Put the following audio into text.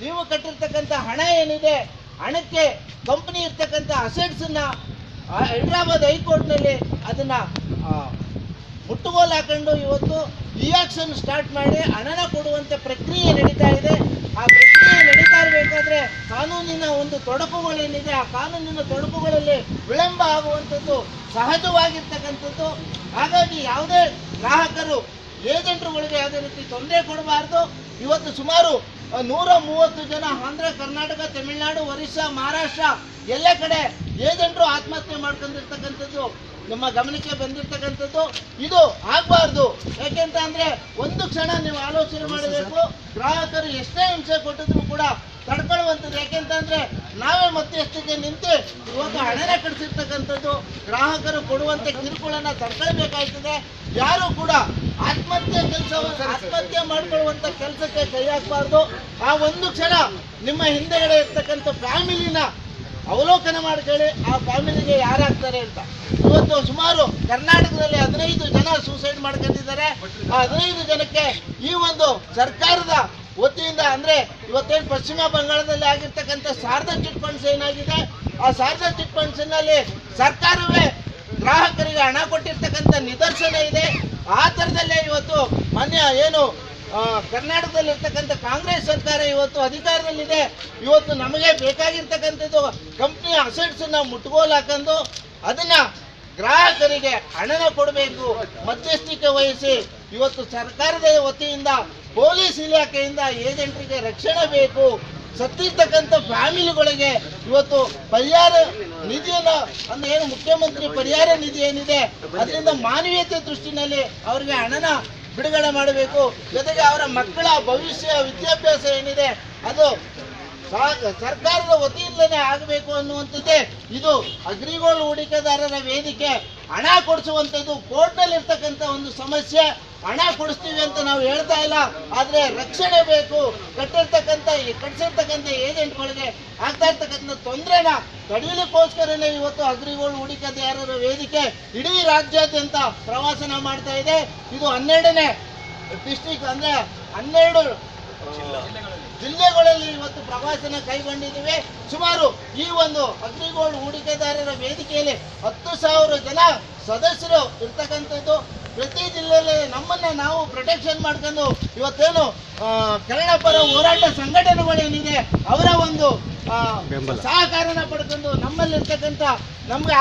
ನೀವು ಕಟ್ಟಿರ್ತಕ್ಕಂಥ ಹಣ ಏನಿದೆ, ಹಣಕ್ಕೆ ಕಂಪನಿ ಇರ್ತಕ್ಕಂಥ ಅಸೆಟ್ಸನ್ನ ಹೈದರಾಬಾದ್ ಹೈಕೋರ್ಟ್ನಲ್ಲಿ ಅದನ್ನ ಮುಟ್ಟುಗೋಲು ಹಾಕೊಂಡು ಇವತ್ತು ರಿಯಾಕ್ಷನ್ ಸ್ಟಾರ್ಟ್ ಮಾಡಿ ಹಣನ ಕೊಡುವಂಥ ಪ್ರಕ್ರಿಯೆ ನಡೀತಾ ಇದೆ. ಆ ಪ್ರಕ್ರಿಯೆ ನಡೀತಾ ಇರಬೇಕಾದ್ರೆ ಕಾನೂನಿನ ಒಂದು ತೊಡಕುಗಳೇನಿದೆ, ಆ ಕಾನೂನಿನ ತೊಡಕುಗಳಲ್ಲಿ ವಿಳಂಬ ಆಗುವಂಥದ್ದು ಸಹಜವಾಗಿರ್ತಕ್ಕಂಥದ್ದು. ಹಾಗಾಗಿ ಯಾವುದೇ ಗ್ರಾಹಕರು ಏಜೆಂಟ್ರುಗಳಿಗೆ ಯಾವುದೇ ರೀತಿ ತೊಂದರೆ ಕೊಡಬಾರ್ದು. ಇವತ್ತು ಸುಮಾರು 130 ಜನ ಆಂಧ್ರ, ಕರ್ನಾಟಕ, ತಮಿಳುನಾಡು, ಒರಿಸ್ಸಾ, ಮಹಾರಾಷ್ಟ್ರ ಎಲ್ಲ ಕಡೆ ಏಜೆಂಟ್ರು ಆತ್ಮಹತ್ಯೆ ಮಾಡ್ಕೊಂಡಿರ್ತಕ್ಕಂಥದ್ದು ನಮ್ಮ ಗಮನಕ್ಕೆ ಬಂದಿರ್ತಕ್ಕಂಥದ್ದು. ಇದು ಆಗಬಾರ್ದು. ಯಾಕೆಂತ ಅಂದ್ರೆ ಒಂದು ಕ್ಷಣ ನೀವು ಆಲೋಚನೆ ಮಾಡಬೇಕು, ಗ್ರಾಹಕರು ಎಷ್ಟೇ ಹಿಂಸೆ ಕೊಟ್ಟಿದ್ರು ಕೂಡ ತಡ್ಕೊಳ್ಳುವಂಥದ್ದು. ಯಾಕೆಂತಂದ್ರೆ ನಾವೇ ಮಧ್ಯಸ್ಥಿಕೆ ನಿಂತು ಇವತ್ತು ಹಣನ ಕಳಿಸಿರ್ತಕ್ಕಂಥದ್ದು. ಗ್ರಾಹಕರು ಕೊಡುವಂತ ಕಿರುಕುಳನ್ನ ತಡ್ಕೊಳ್ಬೇಕಾಗ್ತದೆ. ಯಾರು ಕೂಡ ಆತ್ಮಹತ್ಯೆ ಮಾಡ್ಕೊಳ್ಳುವಂತ ಕೆಲಸಕ್ಕೆ ಕೈ ಹಾಕಬಾರ್ದು. ಆ ಒಂದು ಕ್ಷಣ ನಿಮ್ಮ ಹಿಂದೆಗಡೆ ಇರ್ತಕ್ಕಂಥ ಫ್ಯಾಮಿಲಿನ ಅವಲೋಕನ ಮಾಡ್ಕೊಳ್ಳಿ, ಆ ಫ್ಯಾಮಿಲಿಗೆ ಯಾರಾಗ್ತಾರೆ ಅಂತ. ಇವತ್ತು ಸುಮಾರು ಕರ್ನಾಟಕದಲ್ಲಿ 15 ಜನ ಸೂಸೈಡ್ ಮಾಡ್ಕೊಂಡಿದ್ದಾರೆ. ಆ 15 ಜನಕ್ಕೆ ಈ ಒಂದು ಸರ್ಕಾರದ ವತಿಯಿಂದ ಅಂದ್ರೆ ಇವತ್ತೇನು ಪಶ್ಚಿಮ ಬಂಗಾಳದಲ್ಲಿ ಆಗಿರ್ತಕ್ಕಂಥ ಶಾರದಾ ಚಿಟ್ ಫಂಡ್ಸ್ ಏನಾಗಿದೆ, ಆ ಶಾರದಾ ಚಿಟ್ ಫಂಡ್ಸ್ ನಲ್ಲಿ ಸರ್ಕಾರವೇ ಗ್ರಾಹಕರಿಗೆ ಹಣ ಕೊಟ್ಟಿರ್ತಕ್ಕಂಥ ನಿದರ್ಶನ ಇದೆ. ಆ ಥರದಲ್ಲೇ ಇವತ್ತು ಮಾನ್ಯ ಏನು ಕರ್ನಾಟಕದಲ್ಲಿ ಇರ್ತಕ್ಕಂಥ ಕಾಂಗ್ರೆಸ್ ಸರ್ಕಾರ ಇವತ್ತು ಅಧಿಕಾರದಲ್ಲಿದೆ. ಇವತ್ತು ನಮಗೆ ಬೇಕಾಗಿರ್ತಕ್ಕಂಥದ್ದು ಕಂಪ್ನಿ ಅಸೆಟ್ಸ್ ಅನ್ನ ಮುಟ್ಟುಗೋಲು ಹಾಕೊಂಡು ಅದನ್ನ ಗ್ರಾಹಕರಿಗೆ ಹಣನ ಕೊಡಬೇಕು, ಮಧ್ಯಸ್ಥಿಕೆ ವಹಿಸಿ ಇವತ್ತು ಸರ್ಕಾರದ ವತಿಯಿಂದ ಪೊಲೀಸ್ ಇಲಾಖೆಯಿಂದ ಏಜೆಂಟ್ರಿಗೆ ರಕ್ಷಣೆ ಬೇಕು. ಸತ್ತಿರ್ತಕ್ಕಂಥ ಫ್ಯಾಮಿಲಿಗಳಿಗೆ ಇವತ್ತು ಪರಿಹಾರ ನಿಧಿಯನ್ನು ಅಂದ್ರೆ ಏನು ಮುಖ್ಯಮಂತ್ರಿ ಪರಿಹಾರ ನಿಧಿ ಏನಿದೆ ಅದರಿಂದ ಮಾನವೀಯತೆ ದೃಷ್ಟಿನಲ್ಲಿ ಅವರಿಗೆ ಹಣನ ಬಿಡುಗಡೆ ಮಾಡಬೇಕು. ಜೊತೆಗೆ ಅವರ ಮಕ್ಕಳ ಭವಿಷ್ಯ ವಿದ್ಯಾಭ್ಯಾಸ ಏನಿದೆ ಅದು ಸರ್ಕಾರದ ವತಿಯಿಂದಲೇ ಆಗಬೇಕು ಅನ್ನುವಂಥದ್ದೇ ಇದು ಅಗ್ರಿಗೋಲ್ಡ್ ಹೂಡಿಕೆದಾರರ ವೇದಿಕೆ. ಹಣ ಕೊಡಿಸುವಂಥದ್ದು ಕೋರ್ಟ್ನಲ್ಲಿ ಇರ್ತಕ್ಕಂಥ ಒಂದು ಸಮಸ್ಯೆ. ಹಣ ಕೊಡಿಸ್ತೀವಿ ಅಂತ ನಾವು ಹೇಳ್ತಾ ಇಲ್ಲ, ಆದ್ರೆ ರಕ್ಷಣೆ ಬೇಕು. ಕಟ್ಟಿಸಿರ್ತಕ್ಕಂಥ ಏಜೆಂಟ್ಗಳಿಗೆ ಆಗ್ತಾ ಇರ್ತಕ್ಕಂಥ ತೊಂದರೆನ ತಡೆಯಲಿಕ್ಕೋಸ್ಕರನೇ ಇವತ್ತು ಅಗ್ರಿಗೋಲ್ಡ್ ಹೂಡಿಕೆದಾರರ ವೇದಿಕೆ ಇಡೀ ರಾಜ್ಯಾದ್ಯಂತ ಪ್ರವಾಸನ ಮಾಡ್ತಾ ಇದೆ. ಇದು 12ನೇ ಡಿಸ್ಟ್ರಿಕ್ಟ್ ಅಂದ್ರೆ 12 ಜಿಲ್ಲೆಗಳಲ್ಲಿ ಇವತ್ತು ಪ್ರವಾಸನ ಕೈಗೊಂಡಿದ್ದೀವಿ. ಸುಮಾರು ಈ ಒಂದು ಅಗ್ರಿಗೋಲ್ಡ್ ಹೂಡಿಕೆದಾರರ ವೇದಿಕೆಯಲ್ಲಿ 10,000 ಜನ ಸದಸ್ಯರು ಇರ್ತಕ್ಕಂಥದ್ದು. ಪ್ರತಿ ಜಿಲ್ಲೆಯಲ್ಲಿ ನಮ್ಮನ್ನ ನಾವು ಪ್ರೊಟೆಕ್ಷನ್ ಮಾಡ್ಕೊಂಡು ಇವತ್ತೇನು ಕನ್ನಡ ಪರ ಹೋರಾಟ ಸಂಘಟನೆಗಳೇನಿದೆ ಅವರ ಒಂದು ಸಹಕಾರನ ಪಡ್ಕೊಂಡು ನಮ್ಮಲ್ಲಿರ್ತಕ್ಕಂಥ ನಮ್ಗೆ